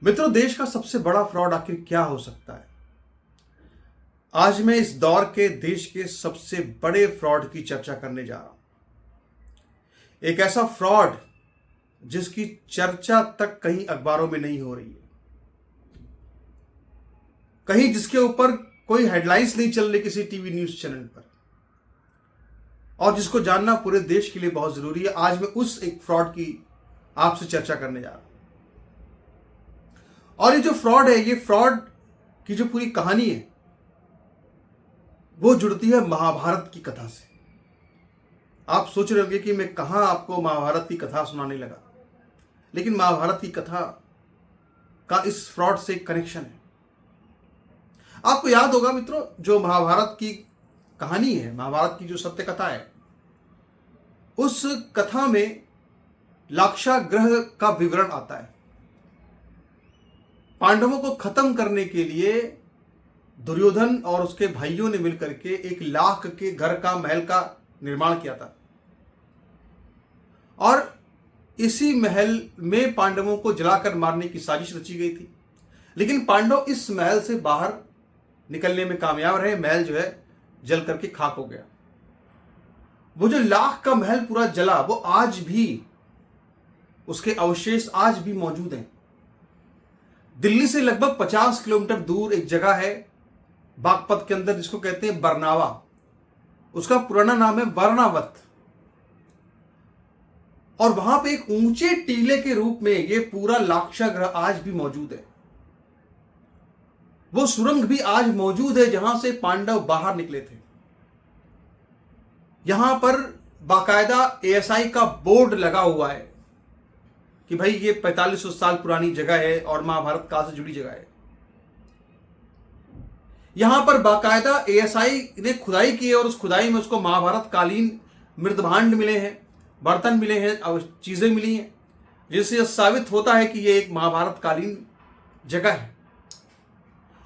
मित्रों, देश का सबसे बड़ा फ्रॉड आखिर क्या हो सकता है? आज मैं इस दौर के देश के सबसे बड़े फ्रॉड की चर्चा करने जा रहा हूं। एक ऐसा फ्रॉड जिसकी चर्चा तक कहीं अखबारों में नहीं हो रही है, कहीं जिसके ऊपर कोई हेडलाइंस नहीं चल रही किसी टीवी न्यूज चैनल पर, और जिसको जानना पूरे देश के लिए बहुत जरूरी है। आज मैं उस एक फ्रॉड की आपसे चर्चा करने जा रहा हूं। और ये जो फ्रॉड है, ये फ्रॉड की जो पूरी कहानी है वो जुड़ती है महाभारत की कथा से। आप सोच रहे होंगे कि मैं कहां आपको महाभारत की कथा सुनाने लगा, लेकिन महाभारत की कथा का इस फ्रॉड से कनेक्शन है। आपको याद होगा मित्रों, जो महाभारत की कहानी है, महाभारत की जो सत्य कथा है, उस कथा में लाक्षागृह का विवरण आता है। पांडवों को खत्म करने के लिए दुर्योधन और उसके भाइयों ने मिलकर के 1 लाख के घर का, महल का निर्माण किया था, और इसी महल में पांडवों को जलाकर मारने की साजिश रची गई थी। लेकिन पांडव इस महल से बाहर निकलने में कामयाब रहे। महल जो है जल करके खाक हो गया। वो जो 1 लाख का महल पूरा जला, वो आज भी, उसके अवशेष आज भी मौजूद हैं। दिल्ली से लगभग 50 किलोमीटर दूर एक जगह है बागपत के अंदर, जिसको कहते हैं बरनावा। उसका पुराना नाम है वर्णावत। और वहां पे एक ऊंचे टीले के रूप में ये पूरा लाक्षागृह आज भी मौजूद है। वो सुरंग भी आज मौजूद है जहां से पांडव बाहर निकले थे। यहां पर बाकायदा एएसआई का बोर्ड लगा हुआ है कि भाई ये 4500 साल पुरानी जगह है और महाभारत काल से जुड़ी जगह है। यहां पर बाकायदा एएसआई ने खुदाई की है, और उस खुदाई में उसको महाभारत कालीन मृतभांड मिले हैं, बर्तन मिले हैं, चीजें मिली हैं, जिससे यह साबित होता है कि यह एक महाभारत कालीन जगह है।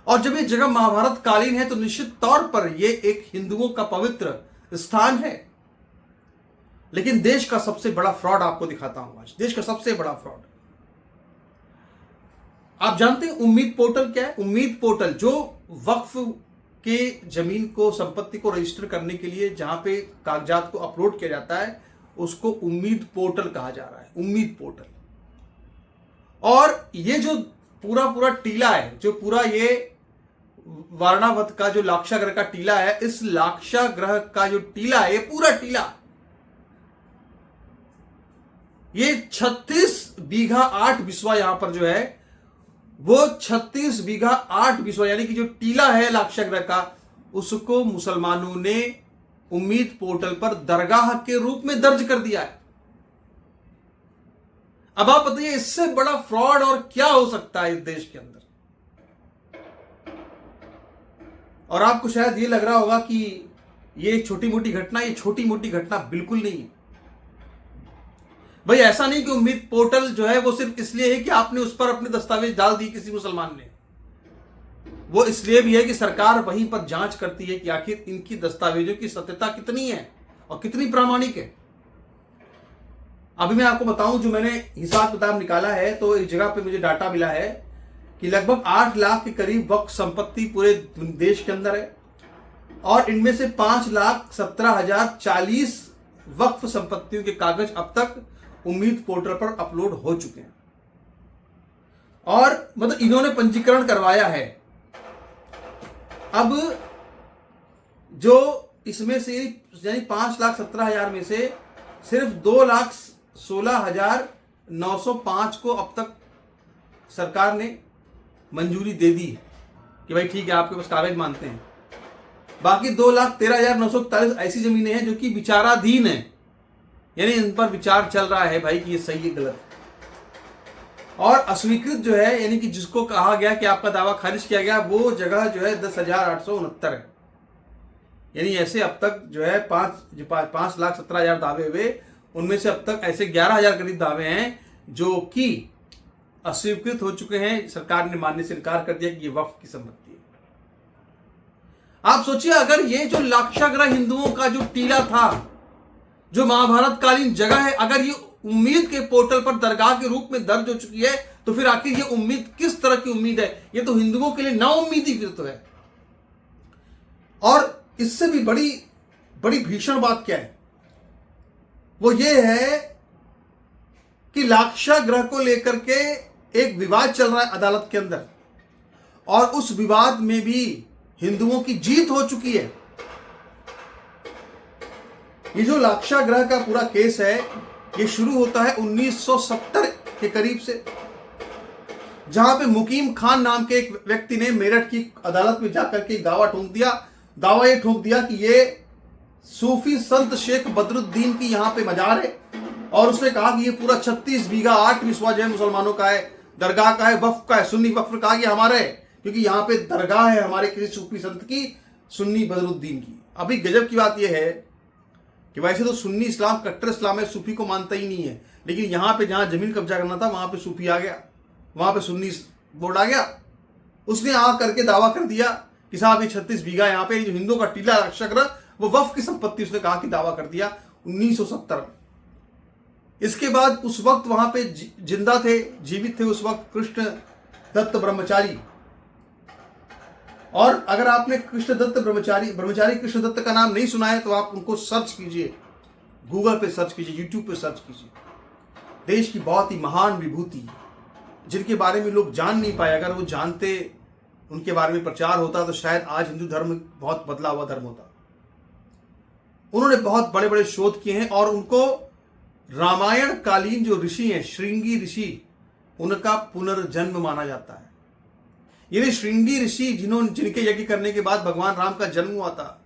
और जब ये जगह महाभारत कालीन है तो निश्चित तौर पर यह एक हिंदुओं का पवित्र स्थान है। लेकिन देश का सबसे बड़ा फ्रॉड आपको दिखाता हूं आज। देश का सबसे बड़ा फ्रॉड, आप जानते हैं उम्मीद पोर्टल क्या है? उम्मीद पोर्टल जो वक्फ के जमीन को, संपत्ति को रजिस्टर करने के लिए जहां पे कागजात को अपलोड किया जाता है, उसको उम्मीद पोर्टल कहा जा रहा है। उम्मीद पोर्टल। और ये जो पूरा टीला है, जो पूरा ये वारणावत का जो लाक्षागृह का टीला है, इस लाक्षागृह का जो टीला है, ये पूरा टीला, ये 36 बीघा 8 बिस्वा यहां पर जो है, वो 36 बीघा 8 बिस्वा, यानी कि जो टीला है लाक्षागृह का, उसको मुसलमानों ने उम्मीद पोर्टल पर दरगाह के रूप में दर्ज कर दिया है। अब आप बताइए, इससे बड़ा फ्रॉड और क्या हो सकता है इस देश के अंदर? और आपको शायद ये लग रहा होगा कि ये छोटी मोटी घटना, ये छोटी मोटी घटना बिल्कुल नहीं है भाई। ऐसा नहीं कि उम्मीद पोर्टल जो है वो सिर्फ इसलिए है कि आपने उस पर अपने दस्तावेज डाल दिए किसी मुसलमान ने। वो इसलिए भी है कि सरकार वहीं पर जांच करती है कि आखिर इनकी दस्तावेजों की सत्यता कितनी है और कितनी प्रामाणिक है। अभी मैं आपको बताऊं, जो मैंने हिसाब किताब निकाला है, तो इस जगह पे मुझे डाटा मिला है कि लगभग 8 लाख के करीब वक्फ संपत्ति पूरे देश के अंदर है, और इनमें से 5,17,040 वक्फ संपत्तियों के कागज अब तक उम्मीद पोर्टल पर अपलोड हो चुके हैं। और मतलब इन्होंने पंजीकरण करवाया है। अब जो इसमें से, यानी 5,17,000 में से सिर्फ 2,16,905 को अब तक सरकार ने मंजूरी दे दी कि भाई ठीक है, आपके पास कागज मानते हैं। बाकी 2,13,941 ऐसी जमीनें हैं जो कि विचाराधीन है, यानी इन पर विचार चल रहा है भाई कि ये सही है गलत है। और अस्वीकृत जो है, यानी कि जिसको कहा गया कि आपका दावा खारिज किया गया, वो जगह जो है 10,869 है। यानी ऐसे अब तक जो है 5,17,000 दावे हुए, उनमें से अब तक ऐसे 11,000 करीब दावे हैं जो कि अस्वीकृत हो चुके हैं। सरकार ने मानने से इनकार कर दिया कि ये वक्फ की संपत्ति है। आप सोचिए, अगर ये जो लाक्षागृह हिंदुओं का जो टीला था, जो महाभारत कालीन जगह है, अगर ये उम्मीद के पोर्टल पर दरगाह के रूप में दर्ज हो चुकी है, तो फिर आखिर ये उम्मीद किस तरह की उम्मीद है? ये तो हिंदुओं के लिए नाउम्मीदी फिर तो है। और इससे भी बड़ी बड़ी भीषण बात क्या है, वो ये है कि लाक्षागृह को लेकर के एक विवाद चल रहा है अदालत के अंदर, और उस विवाद में भी हिंदुओं की जीत हो चुकी है। ये जो लाक्षागृह का पूरा केस है, ये शुरू होता है 1970 के करीब से, जहां पे मुकीम खान नाम के एक व्यक्ति ने मेरठ की अदालत में जाकर के दावा ये ठोक दिया कि ये सूफी संत शेख बदरुद्दीन की यहां पे मजार है, और उसने कहा कि ये पूरा 36 बीघा 8 विस्वा जो है मुसलमानों का है, दरगाह का है, वक्फ का है, सुन्नी वक्फ का ये हमारा है, क्योंकि यहाँ पे दरगाह है हमारे किसी सूफी संत की, सुन्नी बदरुद्दीन की। अभी गजब की बात यह है कि वैसे तो सुन्नी इस्लाम कट्टर इस्लाम है, सूफी को मानता ही नहीं है, लेकिन यहाँ पे जहाँ जमीन कब्जा करना था वहां पे सूफी आ गया, वहां पे सुन्नी बोर्ड आ गया। उसने आ करके दावा कर दिया कि साहब ये 36 बीघा यहाँ पे जो हिंदुओं का टीला लाक्षागृह वो वक्फ की संपत्ति, उसने कहा कि दावा कर दिया 1970 में। इसके बाद उस वक्त वहां पे जिंदा थे, जीवित थे उस वक्त कृष्ण दत्त ब्रह्मचारी। और अगर आपने कृष्ण दत्त ब्रह्मचारी कृष्ण दत्त का नाम नहीं सुना है तो आप उनको सर्च कीजिए, गूगल पे सर्च कीजिए, यूट्यूब पे सर्च कीजिए। देश की बहुत ही महान विभूति जिनके बारे में लोग जान नहीं पाए, अगर वो जानते, उनके बारे में प्रचार होता तो शायद आज हिंदू धर्म बहुत बदला हुआ धर्म होता। उन्होंने बहुत बड़े बड़े शोध किए हैं, और उनको रामायण कालीन जो ऋषि हैं, श्रृंगी ऋषि, उनका पुनर्जन्म माना जाता है। यानी श्रृंगी ऋषि जिनके यज्ञ करने के बाद भगवान राम का जन्म हुआ था,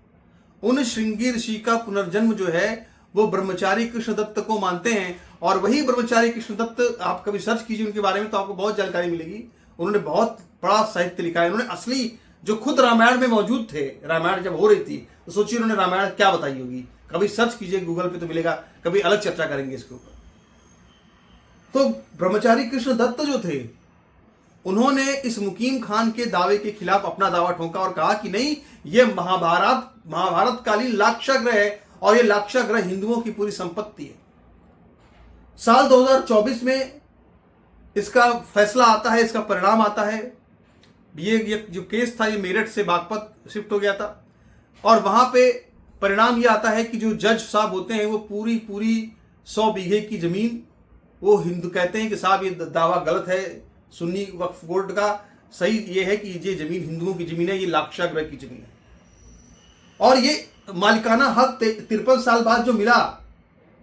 उन श्रृंगी ऋषि का पुनर्जन्म जो है वो ब्रह्मचारी कृष्ण दत्त को मानते हैं। और वही ब्रह्मचारी कृष्ण दत्त, आप कभी सर्च कीजिए उनके बारे में तो आपको बहुत जानकारी मिलेगी। उन्होंने बहुत बड़ा साहित्य लिखा है। उन्होंने असली जो खुद रामायण में मौजूद थे, रामायण जब हो रही थी तो सोचिए उन्होंने रामायण क्या बताई होगी। कभी सर्च कीजिए गूगल पे तो मिलेगा, कभी अलग चर्चा करेंगे इसके ऊपर। तो ब्रह्मचारी कृष्ण दत्त जो थे, उन्होंने इस मुकीम खान के दावे के खिलाफ अपना दावा ठोका और कहा कि नहीं, ये महाभारत कालीन लाक्षागृह है, और ये लाक्षागृह हिंदुओं की पूरी संपत्ति है। साल 2024 में इसका फैसला आता है, इसका परिणाम आता है। ये जो केस था ये मेरठ से बागपत शिफ्ट हो गया था, और वहां पे परिणाम ये आता है कि जो जज साहब होते हैं वो पूरी 100 बीघे की जमीन वो हिंदू कहते हैं कि साहब ये दावा गलत है सुन्नी वक्फ बोर्ड का, सही ये है कि ये जमीन हिंदुओं की जमीन है, ये लाक्षागृह की जमीन है। और ये मालिकाना हक 53 साल बाद जो मिला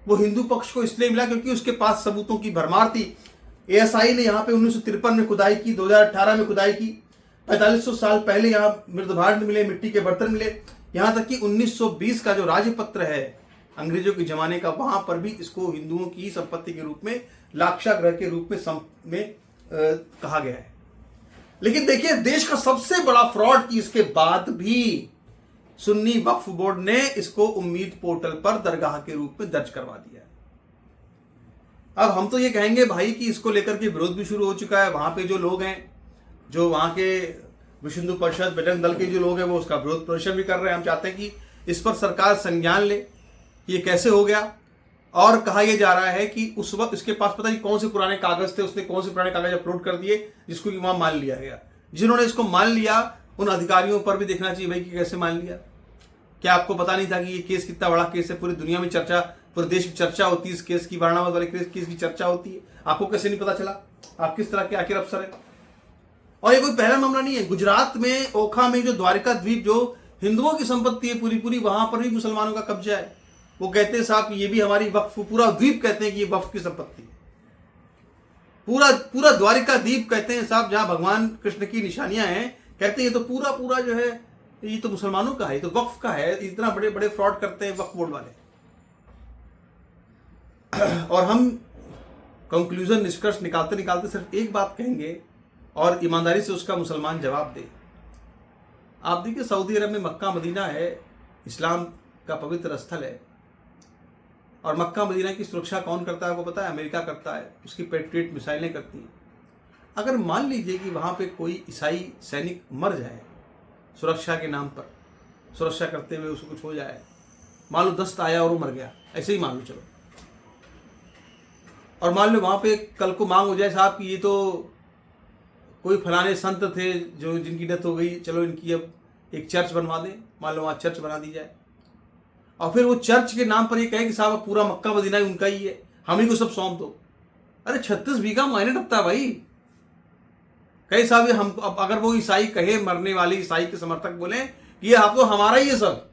वो हिंदू पक्ष को इसलिए मिला क्योंकि उसके पास सबूतों की भरमार थी। एएसआई ने यहाँ पे 1953 में खुदाई की, 2018 में खुदाई की, 4500 साल पहले यहाँ मृदभांड मिले, मिट्टी के बर्तन मिले, यहाँ तक कि 1920 का जो राजपत्र है अंग्रेजों के जमाने का, वहां पर भी इसको हिंदुओं की संपत्ति के रूप में, लाक्षागृह के रूप में कहा गया है। लेकिन देखिए देश का सबसे बड़ा फ्रॉड कि इसके बाद भी सुन्नी वक्फ बोर्ड ने इसको उम्मीद पोर्टल पर दरगाह के रूप में दर्ज करवा दिया है। अब हम तो ये कहेंगे भाई कि इसको लेकर के विरोध भी शुरू हो चुका है। वहां पे जो लोग हैं, जो वहां के विश्व हिंदू परिषद बजरंग दल के जो लोग हैं वो उसका विरोध प्रदर्शन भी कर रहे हैं। हम चाहते हैं कि इस पर सरकार संज्ञान ले, ये कैसे हो गया। और कहा यह जा रहा है कि उस वक्त इसके पास पता नहीं कौन से पुराने कागज थे, उसने कौन से पुराने कागज अपलोड कर दिए जिसको कि वहां मान लिया गया। जिन्होंने इसको मान लिया उन अधिकारियों पर भी देखना चाहिए भाई कि कैसे मान लिया। क्या आपको पता नहीं था कि ये केस कितना बड़ा केस है, पूरी दुनिया में चर्चा, पूरे देश में चर्चा होती है इस केस की, वारणावत वाले केस की चर्चा होती है, आपको कैसे नहीं पता चला? आप किस तरह के आखिर अफसर है? और ये कोई पहला मामला नहीं है। गुजरात में ओखा में जो द्वारिका द्वीप जो हिंदुओं की संपत्ति है पूरी, वहां पर भी मुसलमानों का कब्जा है। वो कहते हैं साहब ये भी हमारी वक्फ, पूरा द्वीप कहते हैं कि ये वक्फ की संपत्ति है। पूरा द्वारिका द्वीप कहते हैं साहब जहां भगवान कृष्ण की निशानियां हैं, कहते हैं ये तो पूरा जो है ये तो मुसलमानों का है, ये तो वक्फ का है। इतना बड़े बड़े फ्रॉड करते हैं वक्फ बोर्ड वाले। और हम कंक्लूजन, निष्कर्ष निकालते सिर्फ एक बात कहेंगे और ईमानदारी से उसका मुसलमान जवाब दे। आप देखिए सऊदी अरब में मक्का मदीना है, इस्लाम का पवित्र स्थल है, और मक्का मदीना की सुरक्षा कौन करता है आपको पता है? अमेरिका करता है, उसकी पेट्रियट मिसाइलें करती हैं। अगर मान लीजिए कि वहाँ पे कोई ईसाई सैनिक मर जाए सुरक्षा के नाम पर, सुरक्षा करते हुए उसको कुछ हो जाए, मान लो दस्त आया और वो मर गया, ऐसे ही मान लो चलो, और मान लो वहाँ पे कल को मांग हो जाए साहब कि ये तो कोई फलाने संत थे जो जिनकी डेथ हो गई, चलो इनकी अब एक चर्च बनवा दें, मान लो वहाँ चर्च बना दी जाए, और फिर वो चर्च के नाम पर ये कहे कि साहब पूरा मक्का मदीना ही उनका ही है, हम ही को सब सौंप दो। अरे 36 बीघा मायने रखता है भाई। कहे साहब हम, अब अगर वो ईसाई कहे, मरने वाले ईसाई के समर्थक बोले कि ये आप तो हमारा ही है सब,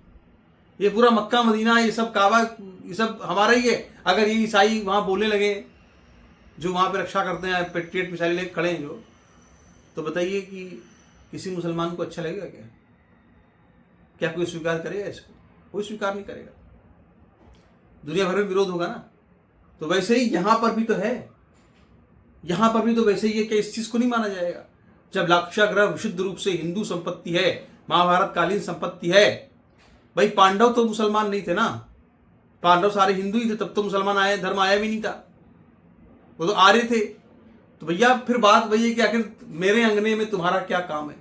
ये पूरा मक्का मदीना, ये सब काबा, ये सब हमारा ही है, अगर ये ईसाई वहाँ बोलने लगे जो वहाँ पे रक्षा करते हैं, पेट्रियट मिसाइल लेके खड़े हैं जो, तो बताइए कि किसी मुसलमान को अच्छा लगेगा क्या? क्या कोई स्वीकार करेगा इसको? कोई स्वीकार नहीं करेगा। दुनिया भर में विरोध होगा ना। तो वैसे ही यहां पर भी तो है, यहां पर भी तो वैसे ही है कि इस चीज को नहीं माना जाएगा। जब लाक्षागृह विशुद्ध रूप से हिंदू संपत्ति है, महाभारत कालीन संपत्ति है। भाई पांडव तो मुसलमान नहीं थे ना, पांडव सारे हिंदू ही थे, तब तो मुसलमान आया, धर्म आया भी नहीं था, वो तो आर्य थे। तो भैया फिर बात वही है कि आखिर मेरे अंगने में तुम्हारा क्या काम है?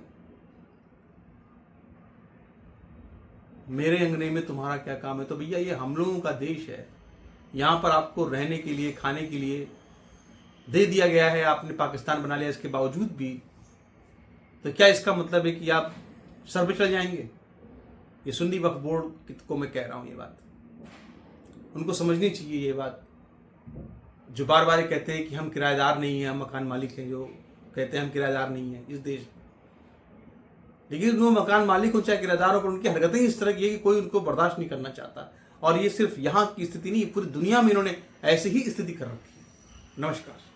मेरे अंगने में तुम्हारा क्या काम है? तो भैया ये हम लोगों का देश है, यहाँ पर आपको रहने के लिए, खाने के लिए दे दिया गया है, आपने पाकिस्तान बना लिया इसके बावजूद भी। तो क्या इसका मतलब है कि आप सर पे चढ़ जाएंगे? ये सुन्नी वक्फ बोर्ड को मैं कह रहा हूँ, ये बात उनको समझनी चाहिए। ये बात जो बार बार कहते हैं कि हम किराएदार नहीं हैं, हम मकान मालिक हैं, जो कहते हैं हम किराएदार नहीं हैं इस देश, लेकिन वो मकान मालिक हो चाहे किराएदार हो, पर उनकी हरकतें इस तरह की है कि कोई उनको बर्दाश्त नहीं करना चाहता। और ये सिर्फ यहाँ की स्थिति नहीं, पूरी दुनिया में इन्होंने ऐसी ही स्थिति कर रखी है। नमस्कार।